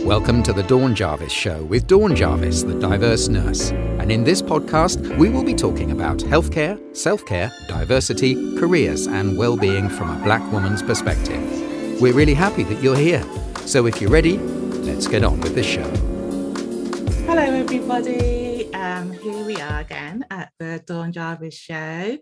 Welcome to the Dawn Jarvis Show with Dawn Jarvis, the diverse nurse. And in this podcast, we will be talking about healthcare, self-care, diversity, careers, and well-being from a Black woman's perspective. We're really happy that you're here. So if you're ready, let's get on with the show. Hello, everybody. Here we are again at the Dawn Jarvis Show.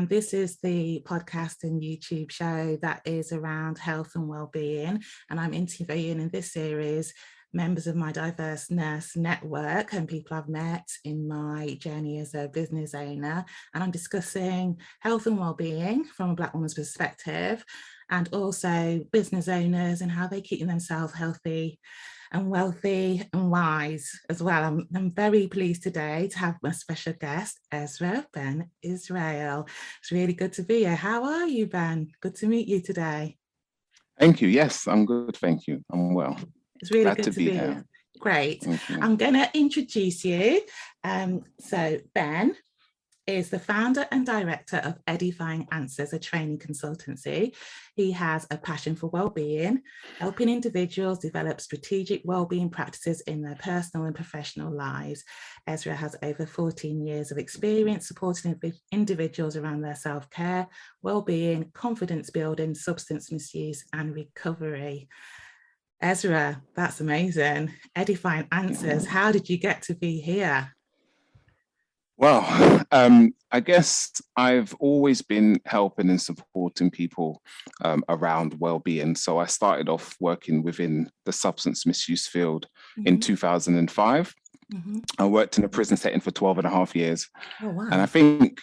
This is the podcast and YouTube show that is around health and well-being. And I'm interviewing in this series members of my diverse nurse network and people I've met in my journey as a business owner. And I'm discussing health and well-being from a Black woman's perspective, and also business owners and how they keep themselves healthy and wealthy and wise as well. I'm very pleased today to have my special guest, Ezra Ben-Yisrael. It's really good to be here. How are you, Ben? Good to meet you today. Thank you. Yes, I'm good. Thank you. I'm well. It's really good to be here. Great. I'm going to introduce you. So Ben is the founder and director of Edifying Answers, a training consultancy. He has a passion for well-being, helping individuals develop strategic well-being practices in their personal and professional lives. Ezra has over 14 years of experience supporting individuals around their self-care, well-being, confidence building, substance misuse, and recovery. Ezra, that's amazing. Edifying Answers. How did you get to be here? Well, I guess I've always been helping and supporting people around well-being. So I started off working within the substance misuse field in 2005. I worked in a prison setting for 12 and a half years. Oh, wow. And I think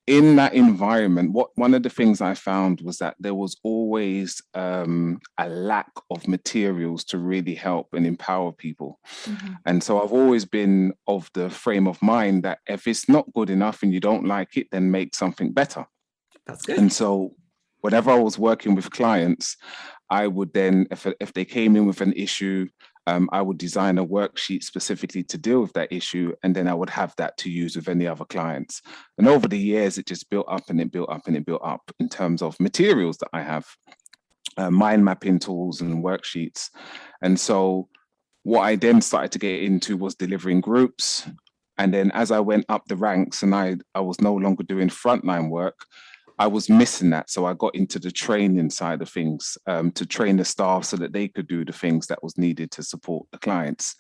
in that environment, one of the things I found was that there was always a lack of materials to really help and empower people. And so I've always been of the frame of mind that if it's not good enough and you don't like it, then make something better. That's good. And so whenever I was working with clients, I would then, if they came in with an issue, I would design a worksheet specifically to deal with that issue, and then I would have that to use with any other clients. And over the years, it just built up and it built up and it built up in terms of materials that I have, mind mapping tools and worksheets. And so what I then started to get into was delivering groups. And then as I went up the ranks and I was no longer doing frontline work, I was missing that. So I got into the training side of things to train the staff so that they could do the things that was needed to support the clients.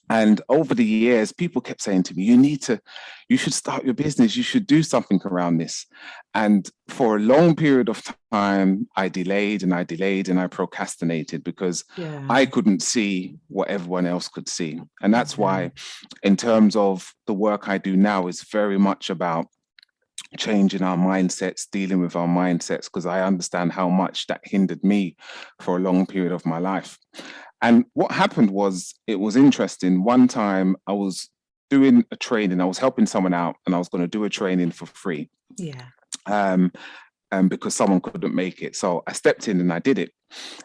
And over the years, people kept saying to me, you should start your business. You should do something around this. And for a long period of time, I delayed and I procrastinated because I couldn't see what everyone else could see. And that's why in terms of the work I do now is very much about changing our mindsets, dealing with our mindsets, because I understand how much that hindered me for a long period of my life. And what happened was, it was interesting. One time I was doing a training, I was helping someone out and I was going to do a training for free. Because someone couldn't make it. So I stepped in and I did it.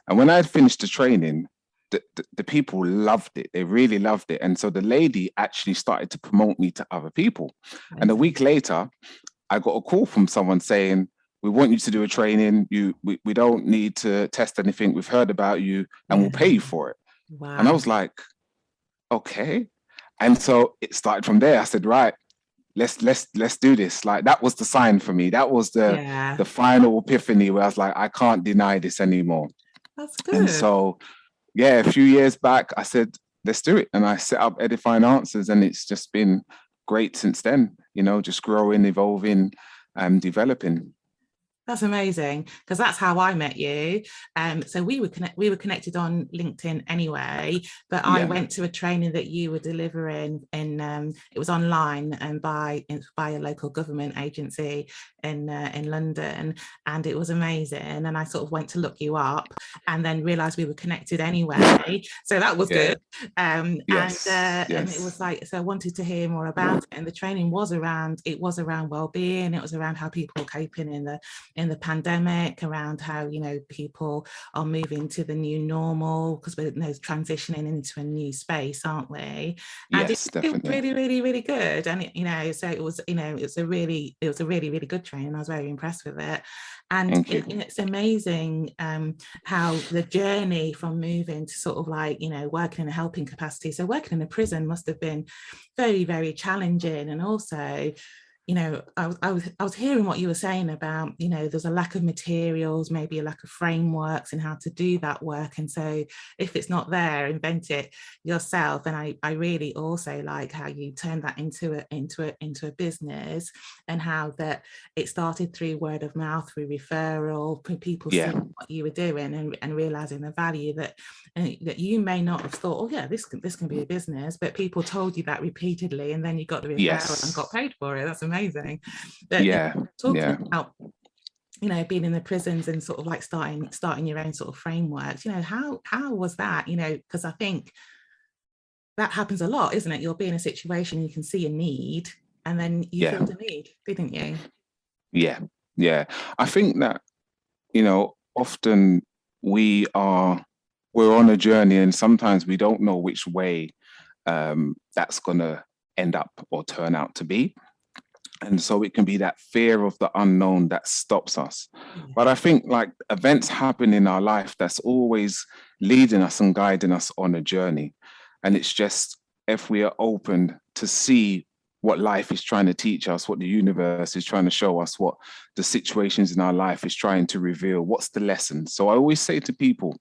And when I had finished the training, the people loved it. They really loved it. And so the lady actually started to promote me to other people. And a week later, I got a call from someone saying, we want you to do a training. We don't need to test anything. We've heard about you and we'll pay you for it. Wow. And I was like, okay. And so it started from there. I said, right, let's do this. Like, that was the sign for me. That was the final epiphany where I was like, I can't deny this anymore. That's good. And so, a few years back, I said, let's do it. And I set up Edifying Answers, and it's just been great since then, just growing, evolving, developing. That's amazing, because that's how I met you. So we were connected on LinkedIn anyway, but I went to a training that you were delivering in it was online and by a local government agency in London, and it was amazing. And I sort of went to look you up and then realized we were connected anyway. So that was good. And it was like, so I wanted to hear more about it. And the training was around well-being. It was around how people were coping in the in the pandemic around how, you know, people are moving to the new normal because we're, you know, transitioning into a new space, aren't we? And Yes, it was definitely. really, really, really good. And you know, so it was, you know, it was a really, really good training. I was very impressed with it. And Thank you. it's amazing how the journey from moving to sort of like, you know, working in a helping capacity. So working in a prison must have been very, very challenging. And also, you know, I was hearing what you were saying about, you know, there's a lack of materials, maybe a lack of frameworks and how to do that work. And so if it's not there, invent it yourself. And I really also like how you turned that into a business, and how that it started through word of mouth, through referral, people seeing what you were doing and realizing the value that you may not have thought, oh yeah, this can be a business, but people told you that repeatedly, and then you got the referral and got paid for it. That's amazing. But talking about, you know, being in the prisons and sort of like starting your own sort of frameworks, you know, how was that? You know, because I think that happens a lot, isn't it? You'll be in a situation, you can see a need, and then you filled a need, didn't you? Yeah. I think that, you know, often we're on a journey, and sometimes we don't know which way that's going to end up or turn out to be. And so it can be that fear of the unknown that stops us. But I think like events happen in our life that's always leading us and guiding us on a journey. And it's just if we are open to see what life is trying to teach us, what the universe is trying to show us, what the situations in our life is trying to reveal, what's the lesson. So I always say to people,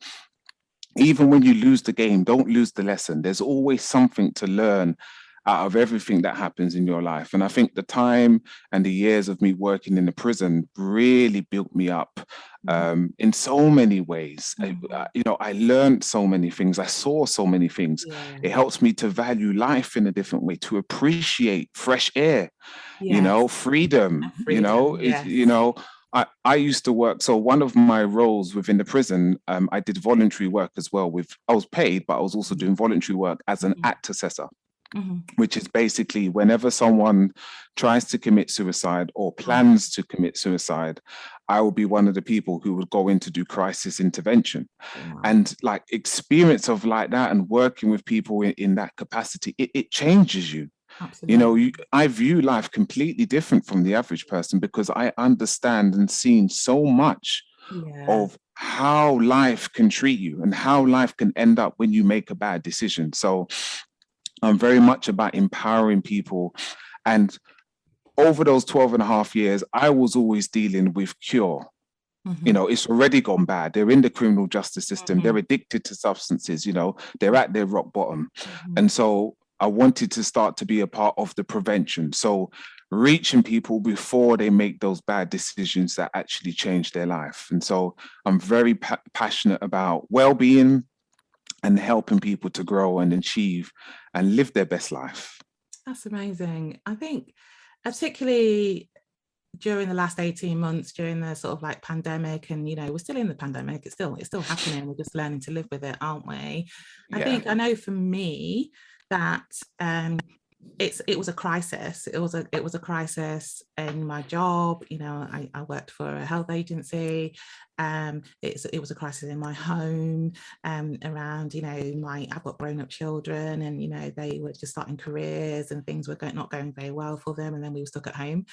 even when you lose the game, don't lose the lesson. There's always something to learn out of everything that happens in your life. And I think the time and the years of me working in the prison really built me up in so many ways. You know, I learned so many things. I saw so many things. It helps me to value life in a different way, to appreciate fresh air, you know, freedom, you know, you know, I used to work. So one of my roles within the prison, I did voluntary work as well. I was paid, but I was also doing voluntary work as an act assessor. Which is basically whenever someone tries to commit suicide or plans to commit suicide, I will be one of the people who would go in to do crisis intervention. And like experience of like that and working with people in that capacity, it changes you. Absolutely. You know, I view life completely different from the average person because I understand and seen so much of how life can treat you and how life can end up when you make a bad decision. So I'm very much about empowering people. And over those 12 and a half years, I was always dealing with cure. You know, it's already gone bad. They're in the criminal justice system. They're addicted to substances, you know, they're at their rock bottom. And so I wanted to start to be a part of the prevention. So reaching people before they make those bad decisions that actually change their life. And so I'm very passionate about well-being and helping people to grow and achieve and live their best life. That's amazing. I think particularly during the last 18 months, during the sort of like pandemic, and, you know, we're still in the pandemic, it's still happening. We're just learning to live with it, aren't we? I think I know for me that it was a crisis. It was a crisis in my job. You know, I worked for a health agency. It was a crisis in my home around, you know, I've got grown-up children, and, you know, they were just starting careers and things were not going very well for them, and then we were stuck at home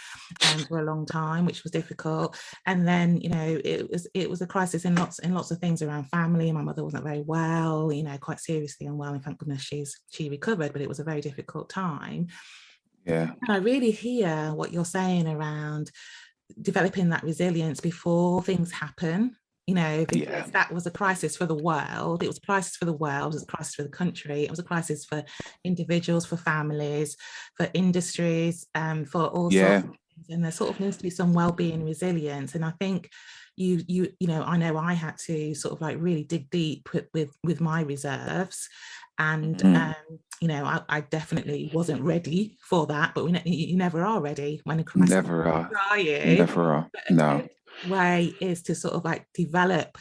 for a long time, which was difficult. And then, you know, it was a crisis in lots of things around family. My mother wasn't very well, you know, quite seriously unwell, and thank goodness she recovered, but it was a very difficult time. And I really hear what you're saying around developing that resilience before things happen, you know, because that was a crisis for the world. It was a crisis for the world, it was a crisis for the country, it was a crisis for individuals, for families, for industries, for all sorts of things. And there sort of needs to be some well-being resilience. And I think you know, I know I had to sort of like really dig deep with my reserves. And you know, I definitely wasn't ready for that, but you never are ready when a crisis. Never are. Never are. No. Way is to sort of like develop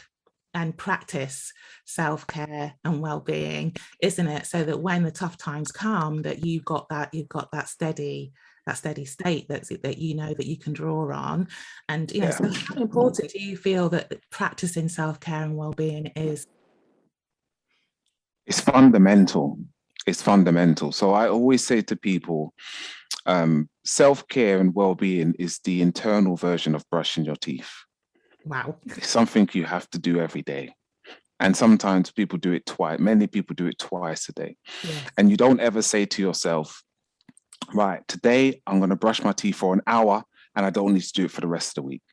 and practice self-care and well-being, isn't it? So that when the tough times come, that you've got that steady steady state that you know that you can draw on. And Yeah. so how important do you feel that practicing self-care and well-being is? It's fundamental. It's fundamental. So I always say to people, self-care and well-being is the internal version of brushing your teeth. Wow. It's something you have to do every day. And sometimes people do it twice. Many people do it twice a day. Yes. And you don't ever say to yourself, right, today I'm going to brush my teeth for an hour and I don't need to do it for the rest of the week.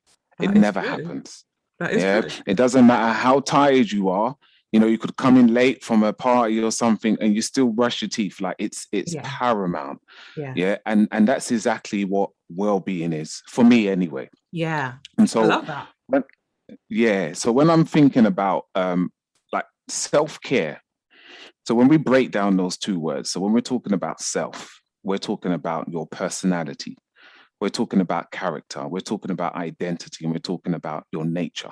It never happens. That is true. It doesn't matter how tired you are. You could come in late from a party or something and you still brush your teeth. Like it's paramount. Yeah. And that's exactly what well-being is for me anyway. Yeah. And so I love that. So when I'm thinking about like self-care, so when we break down those two words, so when we're talking about self, we're talking about your personality, we're talking about character, we're talking about identity, and we're talking about your nature.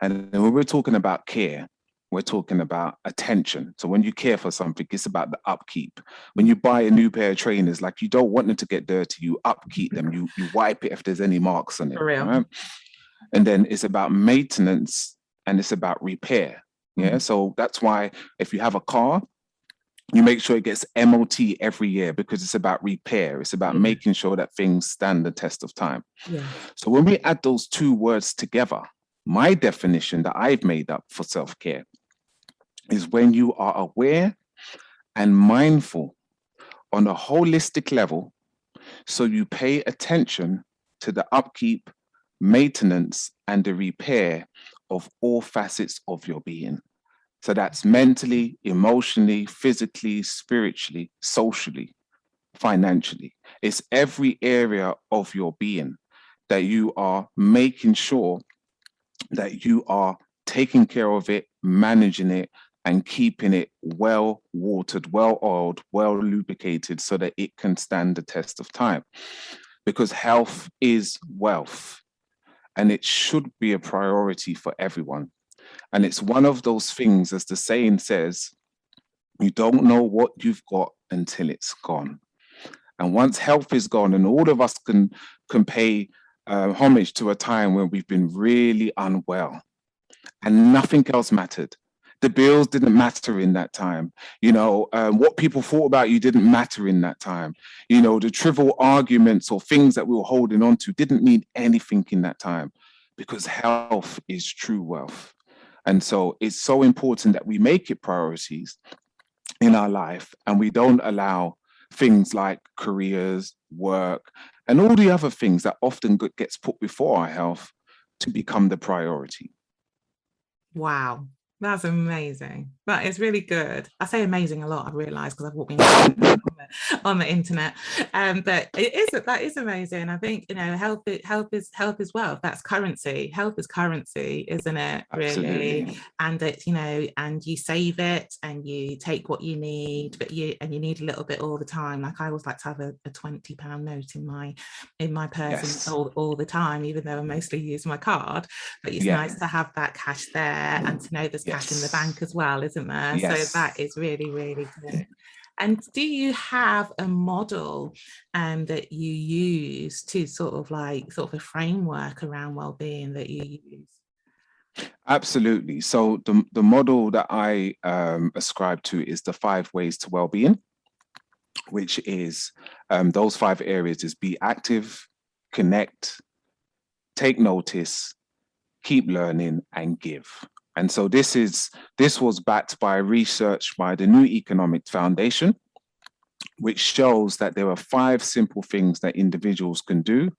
And then when we're talking about care, we're talking about attention. So when you care for something, it's about the upkeep. When you buy a new pair of trainers, like you don't want them to get dirty, you upkeep them, you wipe it if there's any marks on it. For real. Right? And then it's about maintenance and it's about repair. Yeah. So that's why if you have a car, you make sure it gets MOT every year because it's about repair. It's about making sure that things stand the test of time. Yeah. So when we add those two words together, my definition that I've made up for self-care is when you are aware and mindful on a holistic level. So you pay attention to the upkeep, maintenance, and the repair of all facets of your being. So that's mentally, emotionally, physically, spiritually, socially, financially. It's every area of your being that you are making sure that you are taking care of it, managing it, and keeping it well watered, well oiled, well lubricated so that it can stand the test of time. Because health is wealth, and it should be a priority for everyone. And it's one of those things, as the saying says, you don't know what you've got until it's gone. And once health is gone, and all of us can pay homage to a time when we've been really unwell and nothing else mattered. The bills didn't matter in that time. What people thought about you didn't matter in that time. The trivial arguments or things that we were holding on to didn't mean anything in that time, because health is true wealth. And so it's so important that we make it priorities in our life and we don't allow things like careers, work, and all the other things that often gets put before our health to become the priority. Wow. That's amazing. That is really good. I say amazing a lot, I've realized, because I've walked on the internet. But that is amazing. I think, health is wealth. That's currency. Health is currency, isn't it? Absolutely. Really. And it's, and you save it and you take what you need, but you need a little bit all the time. Like I always like to have a £20 note in my purse. Yes. all the time, even though I mostly use my card. But it's nice to have that cash there and to know there's cash in the bank as well, isn't there? Yes. So that is really, really good. And do you have a model that you use to sort of a framework around well-being that you use? Absolutely. So the model that I ascribe to is the 5 ways to well-being, which is those 5 areas is be active, connect, take notice, keep learning, and give. And so this was backed by research by the New Economic Foundation, which shows that there are 5 simple things that individuals can do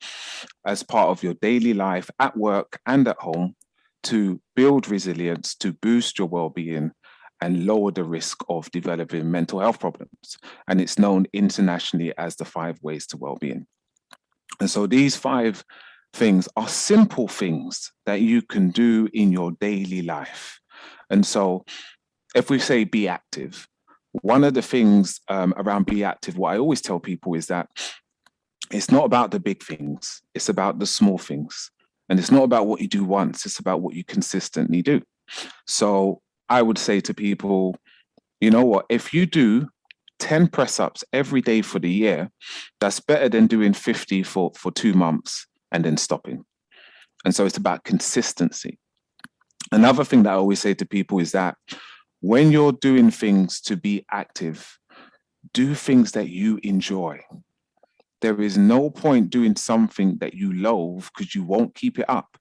as part of your daily life at work and at home to build resilience, to boost your well-being, and lower the risk of developing mental health problems. And it's known internationally as the 5 ways to well-being. And so these 5 things are simple things that you can do in your daily life. And so if we say be active, one of the things around be active, what I always tell people is that it's not about the big things, it's about the small things. And it's not about what you do once, it's about what you consistently do. So I would say to people, you know what, if you do 10 press-ups every day for the year, that's better than doing 50 for 2 months and then stopping. And so it's about consistency. Another thing that I always say to people is that when you're doing things to be active, do things that you enjoy. There is no point doing something that you loathe because you won't keep it up.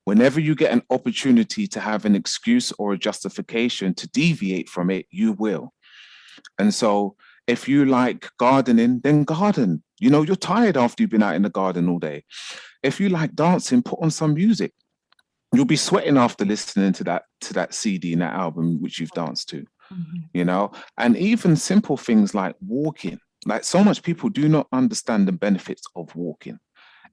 Whenever you get an opportunity to have an excuse or a justification to deviate from it, you will. And so if you like gardening, then garden. You know, you're tired after you've been out in the garden all day. If you like dancing, put on some music. You'll be sweating after listening to that CD and that album which you've danced to, you know. And even simple things like walking. Like, so much people do not understand the benefits of walking.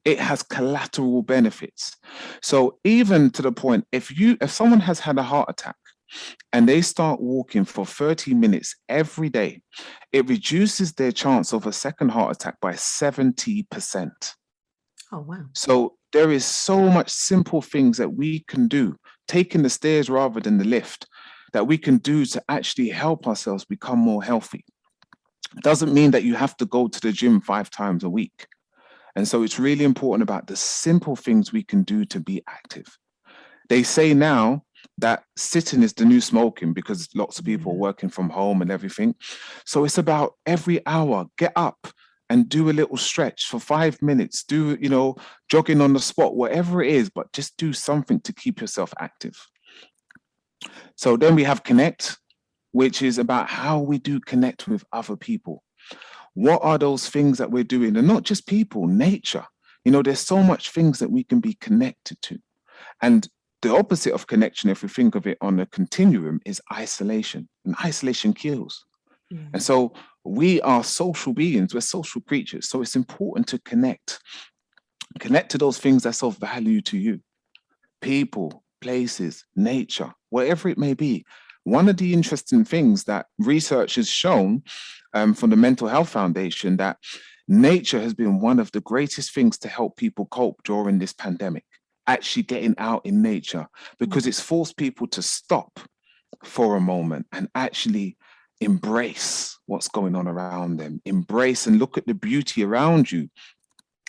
It has collateral benefits. So even to the point, if someone has had a heart attack and they start walking for 30 minutes every day, it reduces their chance of a second heart attack by 70%. Oh, wow. So there is so much simple things that we can do, taking the stairs rather than the lift, that we can do to actually help ourselves become more healthy. It doesn't mean that you have to go to the gym 5 times a week. And so it's really important about the simple things we can do to be active. They say now that sitting is the new smoking because lots of people are working from home and everything. So it's about every hour, get up and do a little stretch for 5 minutes, do, you know, jogging on the spot, whatever it is, but just do something to keep yourself active. So then we have connect, which is about how we do connect with other people. What are those things that we're doing? And not just people, nature. You know, there's so much things that we can be connected to. And the opposite of connection, if we think of it on a continuum, is isolation. And isolation kills. And so we are social beings, we're social creatures. So it's important to connect to those things that's of value to you. People, places, nature, whatever it may be. One of the interesting things that research has shown from the Mental Health Foundation, that nature has been one of the greatest things to help people cope during this pandemic, actually getting out in nature, because it's forced people to stop for a moment and actually embrace what's going on around them, embrace and look at the beauty around you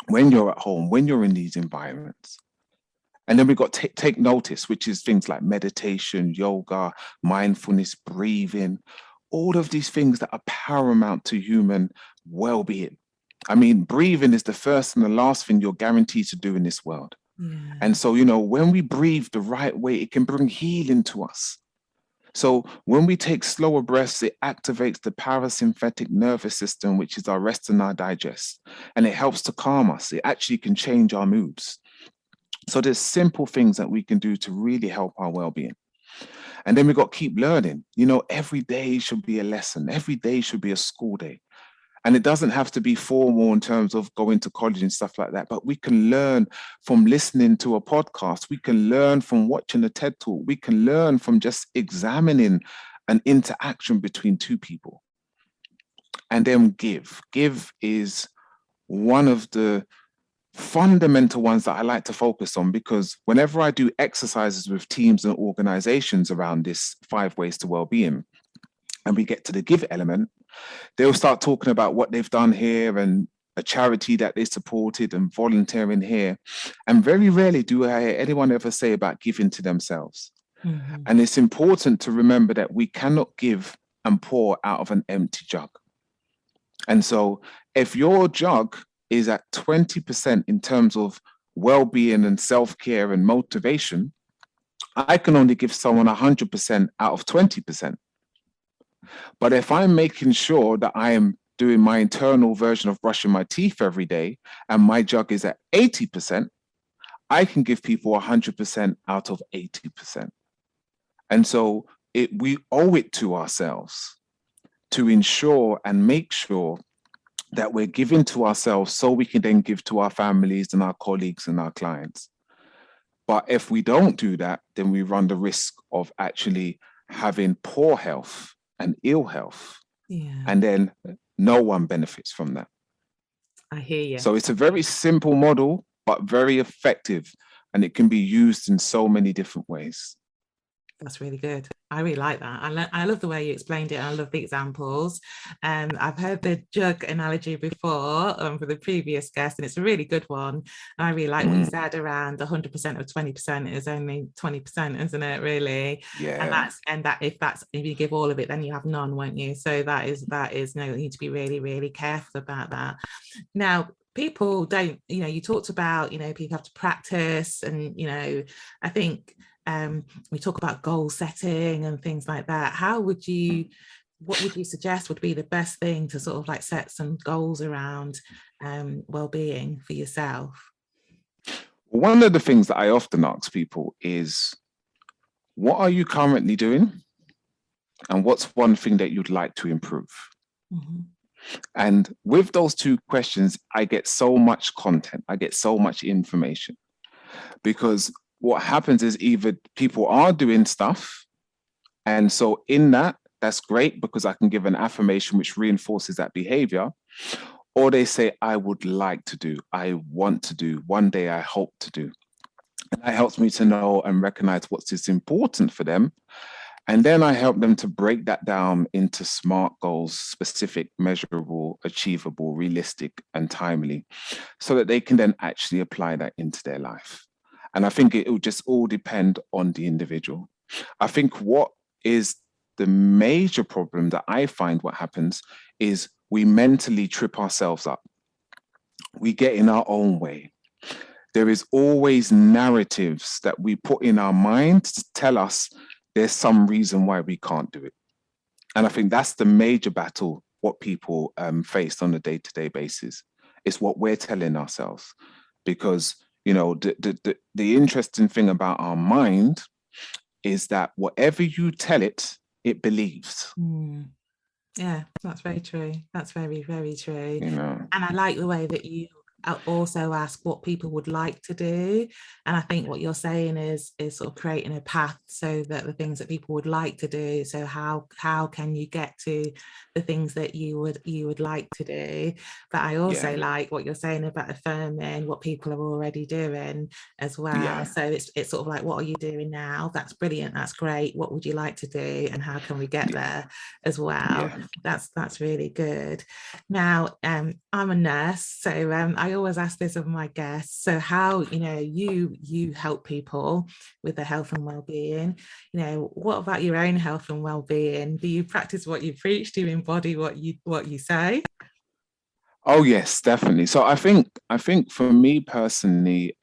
when you're at home, when you're in these environments. And then we've got take notice, which is things like meditation, yoga, mindfulness, breathing, all of these things that are paramount to human well-being. I mean, breathing is the first and the last thing you're guaranteed to do in this world. And so, you know, when we breathe the right way, it can bring healing to us. So when we take slower breaths, it activates the parasympathetic nervous system, which is our rest and our digest, and it helps to calm us. It actually can change our moods. So there's simple things that we can do to really help our well-being. And then we've got to keep learning. You know, every day should be a lesson. Every day should be a school day. And it doesn't have to be formal in terms of going to college and stuff like that, but we can learn from listening to a podcast. We can learn from watching a TED Talk. We can learn from just examining an interaction between two people. And then give. Give is one of the fundamental ones that I like to focus on, because whenever I do exercises with teams and organizations around this 5 ways to well-being, and we get to the give element, they'll start talking about what they've done here and a charity that they supported and volunteering here. And very rarely do I hear anyone ever say about giving to themselves. And it's important to remember that we cannot give and pour out of an empty jug. And so if your jug is at 20% in terms of well-being and self-care and motivation, I can only give someone 100% out of 20%. But if I'm making sure that I am doing my internal version of brushing my teeth every day and my jug is at 80%, I can give people 100% out of 80%. And so we owe it to ourselves to ensure and make sure that we're giving to ourselves so we can then give to our families and our colleagues and our clients. But if we don't do that, then we run the risk of actually having poor health and ill health. And then no one benefits from that. I hear you. So it's a very simple model, but very effective, and it can be used in so many different ways. That's really good. I really like that. I love the way you explained it. I love the examples. I've heard the jug analogy before for the previous guest, and it's a really good one. And I really like what you said around 100% of 20% is only 20%, isn't it? Really. Yeah. And if you give all of it, then you have none, won't you? So that is no, you need to be really, really careful about that. Now, people don't, you talked about, people have to practice, and, I think we talk about goal setting and things like that. What would you suggest would be the best thing to sort of like set some goals around well-being for yourself? One of the things that I often ask people is, what are you currently doing? And what's one thing that you'd like to improve? Mm-hmm. And with those two questions, I get so much content, I get so much information, because what happens is either people are doing stuff, and so in that's great because I can give an affirmation which reinforces that behavior, or they say, I would like to do, I want to do, one day I hope to do. And that helps me to know and recognize what's important for them. And then I help them to break that down into SMART goals: specific, measurable, achievable, realistic, and timely, so that they can then actually apply that into their life. And I think it will just all depend on the individual. I think what is the major problem that I find what happens is we mentally trip ourselves up. We get in our own way. There is always narratives that we put in our mind to tell us there's some reason why we can't do it. And I think that's the major battle, what people face on a day-to-day basis. It's what we're telling ourselves. Because, the interesting thing about our mind is that whatever you tell it, it believes. Yeah, that's very true. That's very, very true. And I like the way that you also ask what people would like to do, and I think what you're saying is sort of creating a path so that the things that people would like to do, so how can you get to the things that you would like to do. But I also like what you're saying about affirming what people are already doing as well. So it's sort of like, what are you doing now? That's brilliant, that's great. What would you like to do, and how can we get there as well? That's really good. Now I'm a nurse, so I always ask this of my guests. So how, you help people with their health and well-being. What about your own health and well-being? Do you practice what you preach? Do you embody what you say? Oh yes, definitely. So I think for me personally,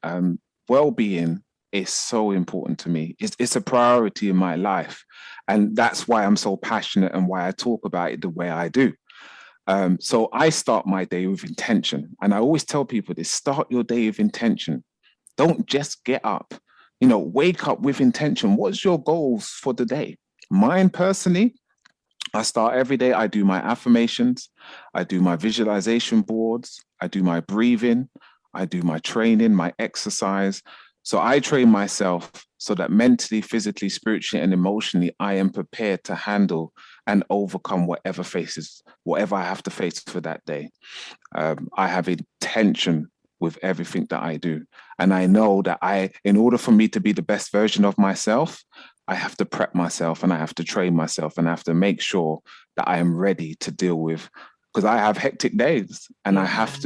well-being is so important to me. It's a priority in my life, and that's why I'm so passionate and why I talk about it the way I do. So I start my day with intention. And I always tell people this: start your day with intention. Don't just get up, wake up with intention. What's your goals for the day? Mine personally, I start every day. I do my affirmations. I do my visualization boards. I do my breathing. I do my training, my exercise. So I train myself so that mentally, physically, spiritually, and emotionally, I am prepared to handle and overcome whatever I have to face for that day. I have intention with everything that I do. And I know that in order for me to be the best version of myself, I have to prep myself, and I have to train myself, and I have to make sure that I am ready to deal with, because I have hectic days, and I have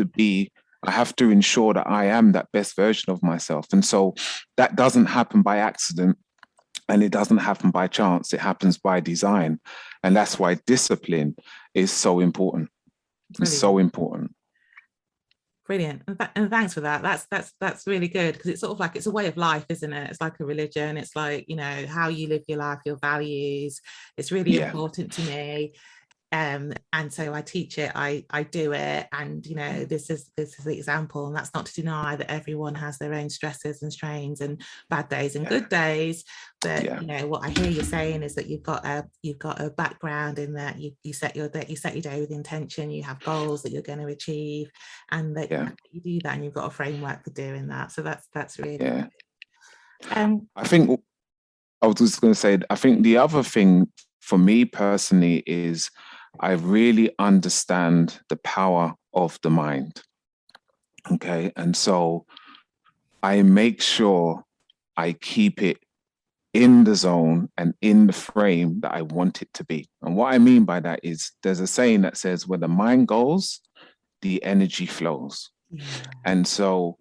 to ensure that I am that best version of myself. And so that doesn't happen by accident, and it doesn't happen by chance. It happens by design. And that's why discipline is so important. Brilliant. It's so important. Brilliant. And thanks for that. That's really good, because it's sort of like, it's a way of life, isn't it? It's like a religion. It's like, how you live your life, your values. It's really important to me. And so I teach it, I do it, and this is the example. And that's not to deny that everyone has their own stresses and strains and bad days and good days, but what I hear you saying is that you've got a background in that you set your day with intention, you have goals that you're going to achieve, and that you do that, and you've got a framework for doing that. So that's really good. I think I was just going to say, I think the other thing for me personally is I really understand the power of the mind. Okay. And so I make sure I keep it in the zone and in the frame that I want it to be. And what I mean by that is there's a saying that says, where the mind goes, the energy flows. Yeah. And so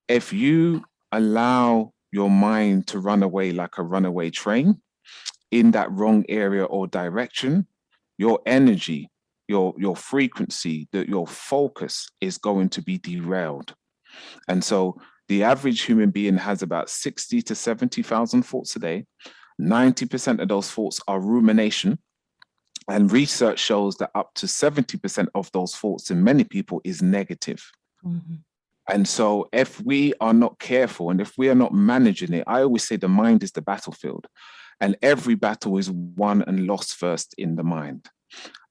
if you allow your mind to run away like a runaway train in that wrong area or direction, your energy, your frequency, your focus is going to be derailed. And so the average human being has about 60 to 70,000 thoughts a day. 90% of those thoughts are rumination. And research shows that up to 70% of those thoughts in many people is negative. Mm-hmm. And so if we are not careful and if we are not managing it, I always say the mind is the battlefield, and every battle is won and lost first in the mind.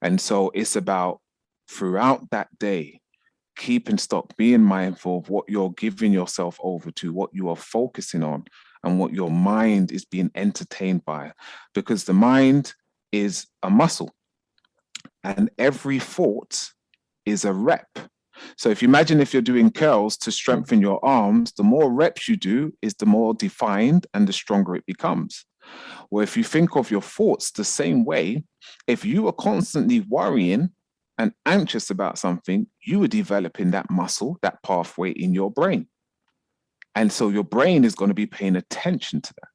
And so it's about throughout that day, keeping stock, being mindful of what you're giving yourself over to, what you are focusing on, and what your mind is being entertained by, because the mind is a muscle and every thought is a rep. So if you imagine if you're doing curls to strengthen your arms, the more reps you do is the more defined and the stronger it becomes. Well, if you think of your thoughts the same way, if you are constantly worrying and anxious about something, you are developing that muscle, that pathway in your brain. And so your brain is going to be paying attention to that.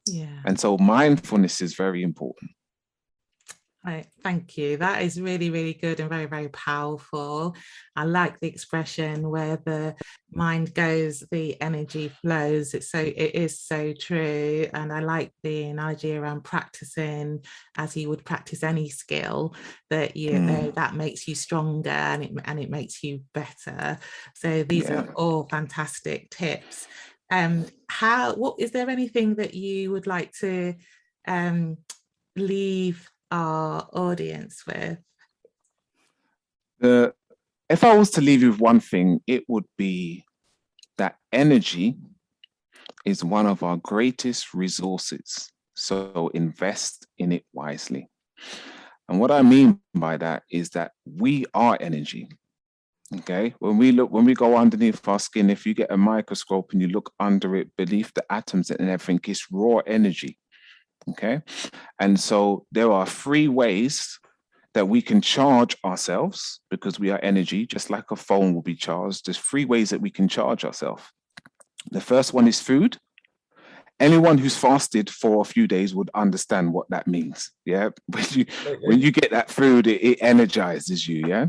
Yeah. And so mindfulness is very important. Right, thank you. That is really, really good and very, very powerful. I like the expression where the mind goes, the energy flows. It is so true. And I like the analogy around practicing as you would practice any skill, that that makes you stronger and it makes you better. So these are all fantastic tips. What is there anything that you would like to leave our audience with? If I was to leave you with one thing, it would be that energy is one of our greatest resources. So invest in it wisely. And what I mean by that is that we are energy. Okay, when we go underneath our skin, if you get a microscope and you look under it, beneath the atoms and everything, it's raw energy. Okay, and so there are 3 ways that we can charge ourselves, because we are energy, just like a phone will be charged. There's 3 ways that we can charge ourselves. The first one is food. Anyone who's fasted for a few days would understand what that means. Yeah, when you get that food, it energizes you. Yeah.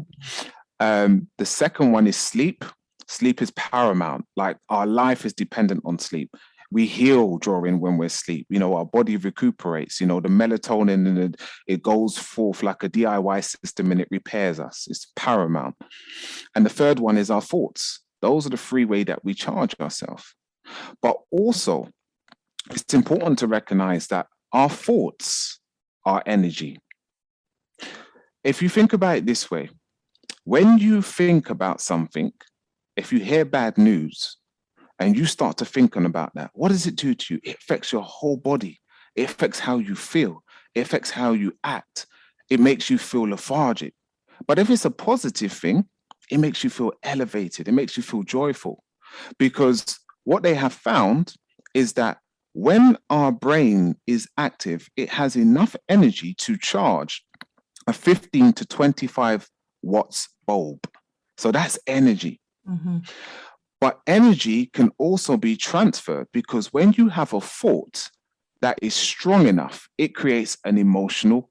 The second one is sleep. Sleep is paramount. Like, our life is dependent on sleep. We heal when we're asleep. Our body recuperates. The melatonin, and it goes forth like a DIY system and it repairs us. It's paramount. And the third one is our thoughts. Those are the 3 ways that we charge ourselves. But also, it's important to recognize that our thoughts are energy. If you think about it this way, when you think about something, if you hear bad news, and you start to thinking about that, what does it do to you? It affects your whole body. It affects how you feel. It affects how you act. It makes you feel lethargic. But if it's a positive thing, it makes you feel elevated. It makes you feel joyful. Because what they have found is that when our brain is active, it has enough energy to charge a 15 to 25 watts bulb. So that's energy. Mm-hmm. But energy can also be transferred, because when you have a thought that is strong enough, it creates an emotional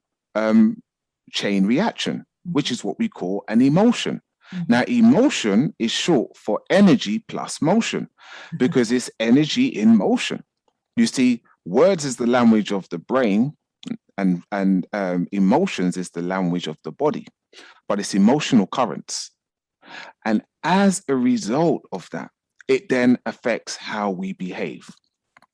chain reaction, which is what we call an emotion. Mm-hmm. Now, emotion is short for energy plus motion, because it's energy in motion. You see, words is the language of the brain, and emotions is the language of the body, but it's emotional currents. And as a result of that, it then affects how we behave.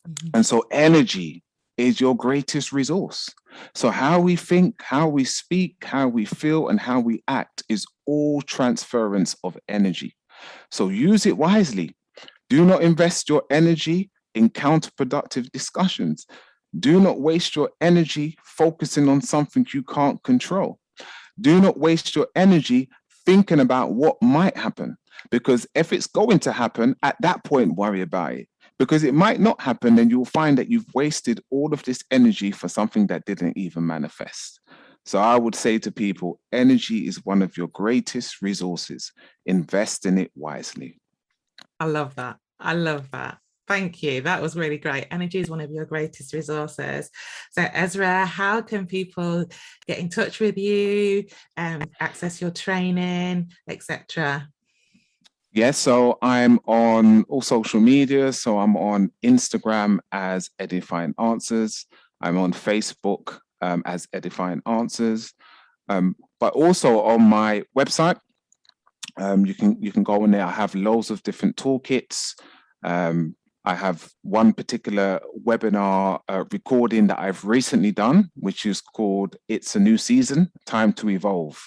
Mm-hmm. And so energy is your greatest resource. So how we think, how we speak, how we feel, and how we act is all transference of energy. So use it wisely. Do not invest your energy in counterproductive discussions. Do not waste your energy focusing on something you can't control. Do not waste your energy thinking about what might happen, because if it's going to happen, at that point, worry about it, Because it might not happen, and you'll find that you've wasted all of this energy for something that didn't even manifest. So I would say to people, energy is one of your greatest resources. Invest in it wisely. I love that. I love that. Thank you. That was really great. Energy is one of your greatest resources. So Ezra, how can people get in touch with you, access your training, etc.? Yes, so I'm on all social media. So I'm on Instagram as Edifying Answers. I'm on Facebook as Edifying Answers. But also on my website, you can go in there. I have loads of different toolkits. I have one particular webinar recording that I've recently done, which is called It's a New Season, Time to Evolve.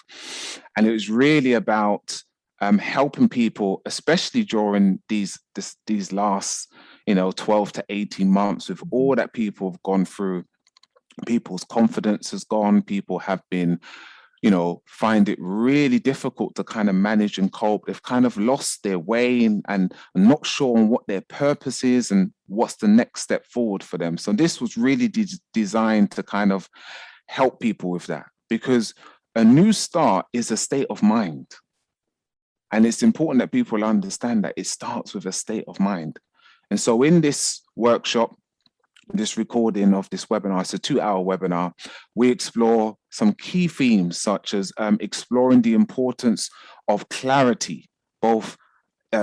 And it was really about helping people, especially during these last 12 to 18 months, with all that people have gone through. People's confidence has gone. People have been find it really difficult to kind of manage and cope. They've kind of lost their way and not sure on what their purpose is and what's the next step forward for them. So this was really designed to kind of help people with that, because a new start is a state of mind. And it's important that people understand that it starts with a state of mind. And so in this workshop, this recording of this webinar, it's a 2-hour webinar, we explore some key themes such as exploring the importance of clarity, both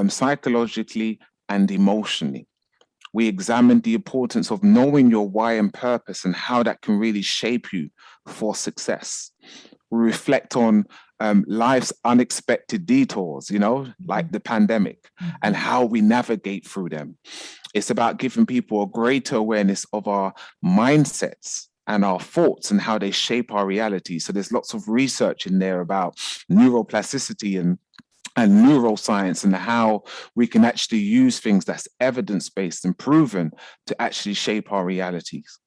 psychologically and emotionally. We examine the importance of knowing your why and purpose and how that can really shape you for success. We reflect on life's unexpected detours, like the pandemic, and how we navigate through them. It's about giving people a greater awareness of our mindsets and our thoughts and how they shape our reality. So there's lots of research in there about neuroplasticity and neuroscience and how we can actually use things that's evidence-based and proven to actually shape our realities.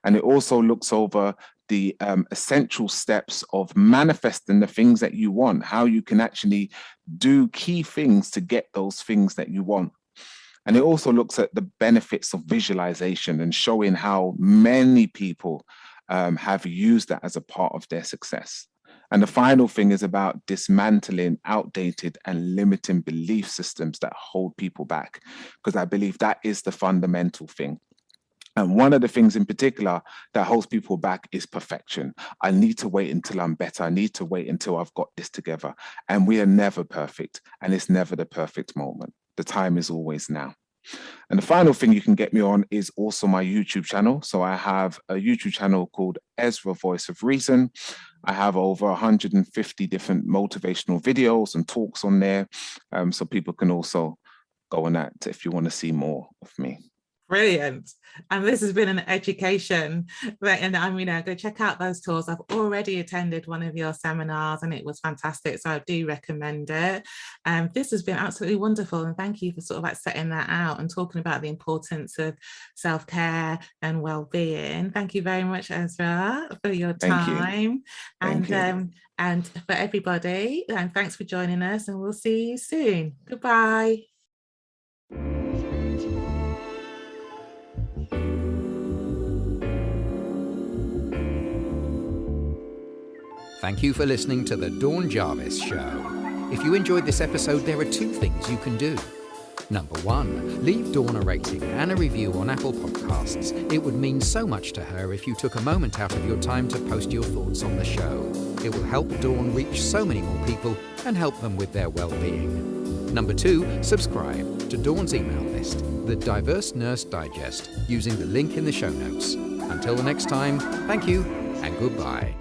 And it also looks over the essential steps of manifesting the things that you want, how you can actually do key things to get those things that you want. And it also looks at the benefits of visualization and showing how many people have used that as a part of their success. And the final thing is about dismantling outdated and limiting belief systems that hold people back, because I believe that is the fundamental thing. And one of the things in particular that holds people back is perfection. I need to wait until I'm better. I need to wait until I've got this together. And we are never perfect, and it's never the perfect moment. The time is always now. And the final thing you can get me on is also my YouTube channel. So I have a YouTube channel called Ezra Voice of Reason. I have over 150 different motivational videos and talks on there. So people can also go on that if you want to see more of me. Brilliant. And this has been an education. And I'm go check out those tours. I've already attended one of your seminars and it was fantastic. So I do recommend it. This has been absolutely wonderful. And thank you for sort of like setting that out and talking about the importance of self-care and well-being. Thank you very much, Ezra, for your time. And for everybody, and thanks for joining us, and we'll see you soon. Goodbye. Thank you for listening to the Dawn Jarvis Show. If you enjoyed this episode, there are 2 things you can do. Number 1, leave Dawn a rating and a review on Apple Podcasts. It would mean so much to her if you took a moment out of your time to post your thoughts on the show. It will help Dawn reach so many more people and help them with their well-being. Number 2, subscribe to Dawn's email list, the Diverse Nurse Digest, using the link in the show notes. Until the next time, thank you and goodbye.